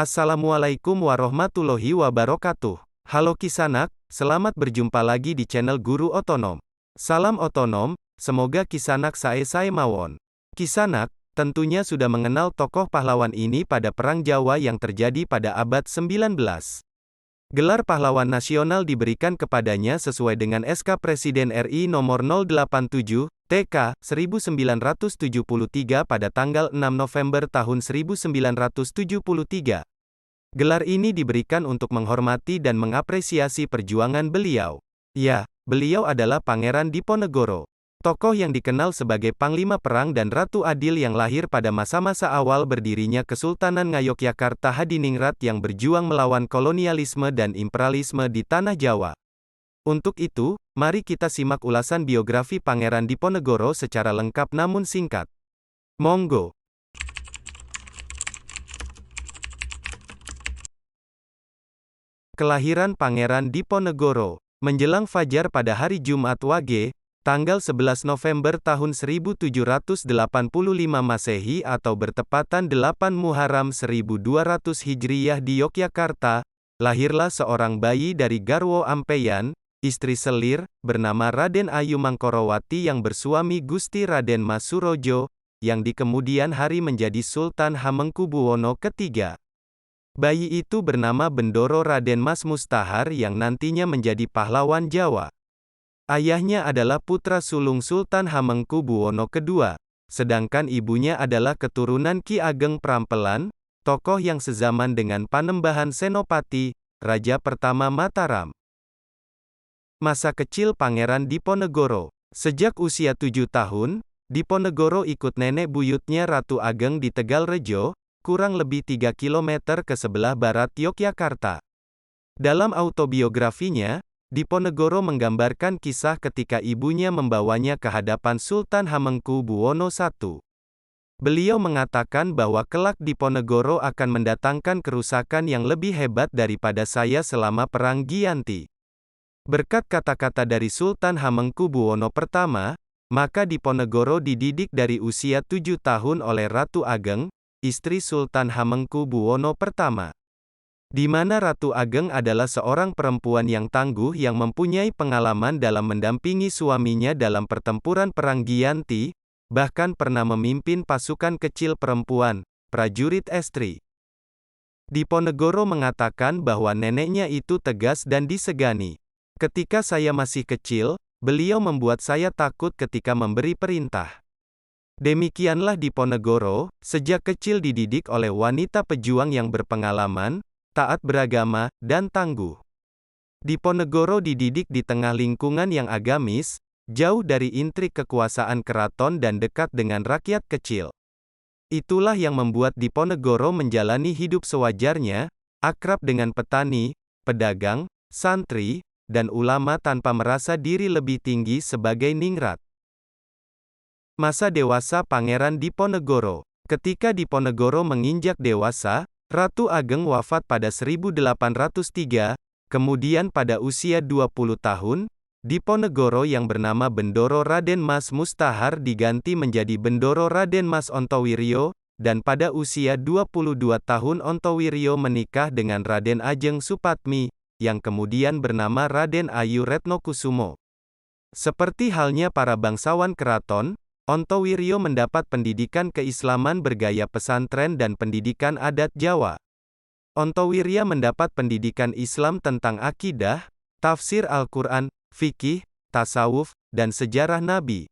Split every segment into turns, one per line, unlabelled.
Assalamualaikum warahmatullahi wabarakatuh. Halo Kisanak, selamat berjumpa lagi di channel Guru Otonom. Salam otonom, semoga Kisanak sae-sae mawon. Kisanak, tentunya sudah mengenal tokoh pahlawan ini pada Perang Jawa yang terjadi pada abad 19. Gelar pahlawan nasional diberikan kepadanya sesuai dengan SK Presiden RI nomor 087, TK, 1973 pada tanggal 6 November tahun 1973. Gelar ini diberikan untuk menghormati dan mengapresiasi perjuangan beliau. Ya, beliau adalah Pangeran Diponegoro. Tokoh yang dikenal sebagai Panglima Perang dan Ratu Adil yang lahir pada masa-masa awal berdirinya Kesultanan Ngayogyakarta Hadiningrat yang berjuang melawan kolonialisme dan imperialisme di Tanah Jawa. Untuk itu, mari kita simak ulasan biografi Pangeran Diponegoro secara lengkap namun singkat. Monggo. Kelahiran Pangeran Diponegoro. Menjelang fajar pada hari Jumat Wage, tanggal 11 November tahun 1785 Masehi atau bertepatan 8 Muharram 1200 Hijriyah di Yogyakarta, lahirlah seorang bayi dari Garwo Ampeyan, istri selir, bernama Raden Ayu Mangkorowati yang bersuami Gusti Raden Mas Surojo, yang di kemudian hari menjadi Sultan Hamengkubuwono III. Bayi itu bernama Bendoro Raden Mas Mustahar yang nantinya menjadi pahlawan Jawa. Ayahnya adalah putra sulung Sultan Hamengkubuwono II, sedangkan ibunya adalah keturunan Ki Ageng Prampelan, tokoh yang sezaman dengan Panembahan Senopati, Raja pertama Mataram. Masa kecil Pangeran Diponegoro. Sejak usia 7 tahun, Diponegoro ikut nenek buyutnya Ratu Ageng di Tegalrejo, kurang lebih 3 km ke sebelah barat Yogyakarta. Dalam autobiografinya, Diponegoro menggambarkan kisah ketika ibunya membawanya ke hadapan Sultan Hamengkubuwono I. Beliau mengatakan bahwa kelak Diponegoro akan mendatangkan kerusakan yang lebih hebat daripada saya selama Perang Giyanti. Berkat kata-kata dari Sultan Hamengkubuwono I, maka Diponegoro dididik dari usia 7 tahun oleh Ratu Ageng, istri Sultan Hamengkubuwono I. Di mana Ratu Ageng adalah seorang perempuan yang tangguh yang mempunyai pengalaman dalam mendampingi suaminya dalam pertempuran Perang Giyanti, bahkan pernah memimpin pasukan kecil perempuan, prajurit estri. Diponegoro mengatakan bahwa neneknya itu tegas dan disegani. Ketika saya masih kecil, beliau membuat saya takut ketika memberi perintah. Demikianlah Diponegoro, sejak kecil dididik oleh wanita pejuang yang berpengalaman, taat beragama, dan tangguh. Diponegoro dididik di tengah lingkungan yang agamis, jauh dari intrik kekuasaan keraton dan dekat dengan rakyat kecil. Itulah yang membuat Diponegoro menjalani hidup sewajarnya, akrab dengan petani, pedagang, santri, dan ulama tanpa merasa diri lebih tinggi sebagai ningrat. Masa dewasa Pangeran Diponegoro. Ketika Diponegoro menginjak dewasa, Ratu Ageng wafat pada 1803, kemudian pada usia 20 tahun, Diponegoro yang bernama Bendoro Raden Mas Mustahar diganti menjadi Bendoro Raden Mas Ontowiryo, dan pada usia 22 tahun Ontowiryo menikah dengan Raden Ajeng Supatmi, yang kemudian bernama Raden Ayu Retnokusumo. Seperti halnya para bangsawan keraton, Ontowiryo mendapat pendidikan keislaman bergaya pesantren dan pendidikan adat Jawa. Ontowiryo mendapat pendidikan Islam tentang akidah, tafsir Al-Quran, fikih, tasawuf, dan sejarah Nabi.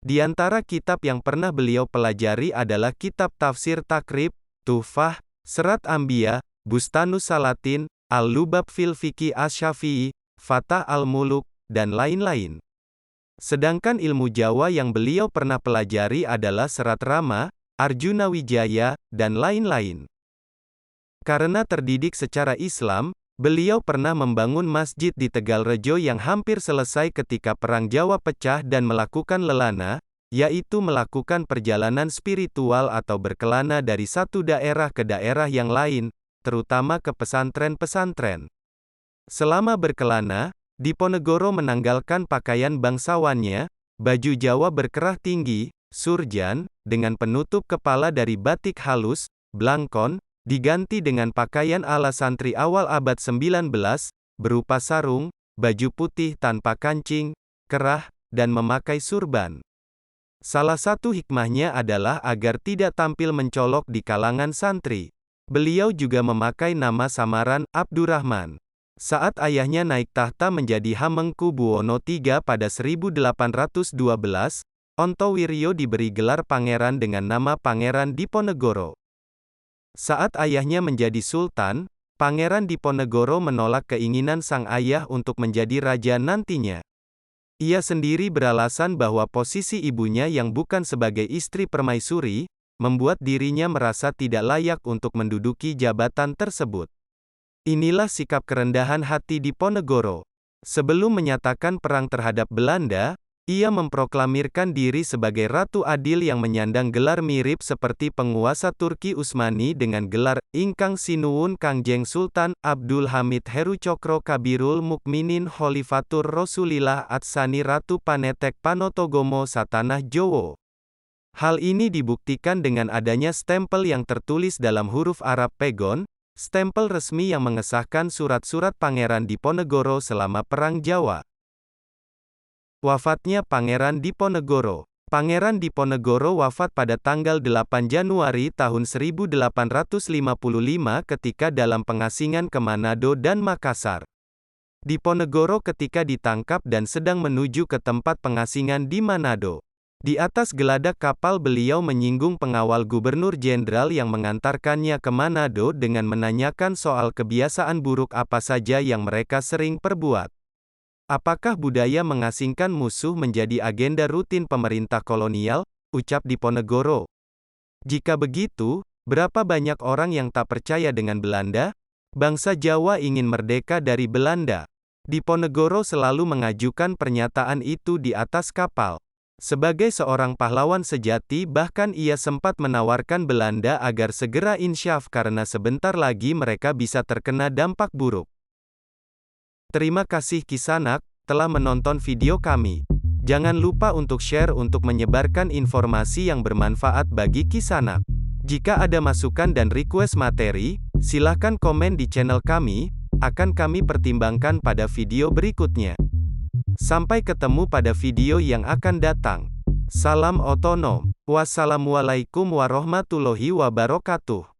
Di antara kitab yang pernah beliau pelajari adalah kitab tafsir Takrib, Tuhfah, Serat Anbiya, Bustanus Salatin, Al-Lubab fil Fiqih Asy-Syafi'i, Fatah Al-Muluk, dan lain-lain. Sedangkan ilmu Jawa yang beliau pernah pelajari adalah Serat Rama, Arjuna Wijaya, dan lain-lain. Karena terdidik secara Islam, beliau pernah membangun masjid di Tegalrejo yang hampir selesai ketika Perang Jawa pecah dan melakukan lelana, yaitu melakukan perjalanan spiritual atau berkelana dari satu daerah ke daerah yang lain, terutama ke pesantren-pesantren. Selama berkelana, Diponegoro menanggalkan pakaian bangsawannya, baju Jawa berkerah tinggi, surjan, dengan penutup kepala dari batik halus, blangkon, diganti dengan pakaian ala santri awal abad 19, berupa sarung, baju putih tanpa kancing, kerah, dan memakai surban. Salah satu hikmahnya adalah agar tidak tampil mencolok di kalangan santri. Beliau juga memakai nama samaran, Abdurrahman. Saat ayahnya naik tahta menjadi Hamengkubuwono III pada 1812, Ontowiryo diberi gelar pangeran dengan nama Pangeran Diponegoro. Saat ayahnya menjadi sultan, Pangeran Diponegoro menolak keinginan sang ayah untuk menjadi raja nantinya. Ia sendiri beralasan bahwa posisi ibunya yang bukan sebagai istri permaisuri, membuat dirinya merasa tidak layak untuk menduduki jabatan tersebut. Inilah sikap kerendahan hati Diponegoro. Sebelum menyatakan perang terhadap Belanda, ia memproklamirkan diri sebagai Ratu Adil yang menyandang gelar mirip seperti penguasa Turki Utsmani dengan gelar, Ingkang Sinuwun Kangjeng Sultan, Abdul Hamid Heru Cokro Kabirul Mukminin Khalifatur Rasulillah Atsani Ratu Panetek Panotogomo Satanah Jowo. Hal ini dibuktikan dengan adanya stempel yang tertulis dalam huruf Arab Pegon, stempel resmi yang mengesahkan surat-surat Pangeran Diponegoro selama Perang Jawa. Wafatnya Pangeran Diponegoro. Pangeran Diponegoro wafat pada tanggal 8 Januari tahun 1855 ketika dalam pengasingan ke Manado dan Makassar. Diponegoro ketika ditangkap dan sedang menuju ke tempat pengasingan di Manado. Di atas geladak kapal beliau menyinggung pengawal gubernur jenderal yang mengantarkannya ke Manado dengan menanyakan soal kebiasaan buruk apa saja yang mereka sering perbuat. Apakah budaya mengasingkan musuh menjadi agenda rutin pemerintah kolonial? Ucap Diponegoro. Jika begitu, berapa banyak orang yang tak percaya dengan Belanda? Bangsa Jawa ingin merdeka dari Belanda. Diponegoro selalu mengajukan pernyataan itu di atas kapal. Sebagai seorang pahlawan sejati bahkan ia sempat menawarkan Belanda agar segera insyaf karena sebentar lagi mereka bisa terkena dampak buruk. Terima kasih Kisanak, telah menonton video kami. Jangan lupa untuk share untuk menyebarkan informasi yang bermanfaat bagi Kisanak. Jika ada masukan dan request materi, silahkan komen di channel kami, akan kami pertimbangkan pada video berikutnya. Sampai ketemu pada video yang akan datang. Salam otonom. Wassalamualaikum warahmatullahi wabarakatuh.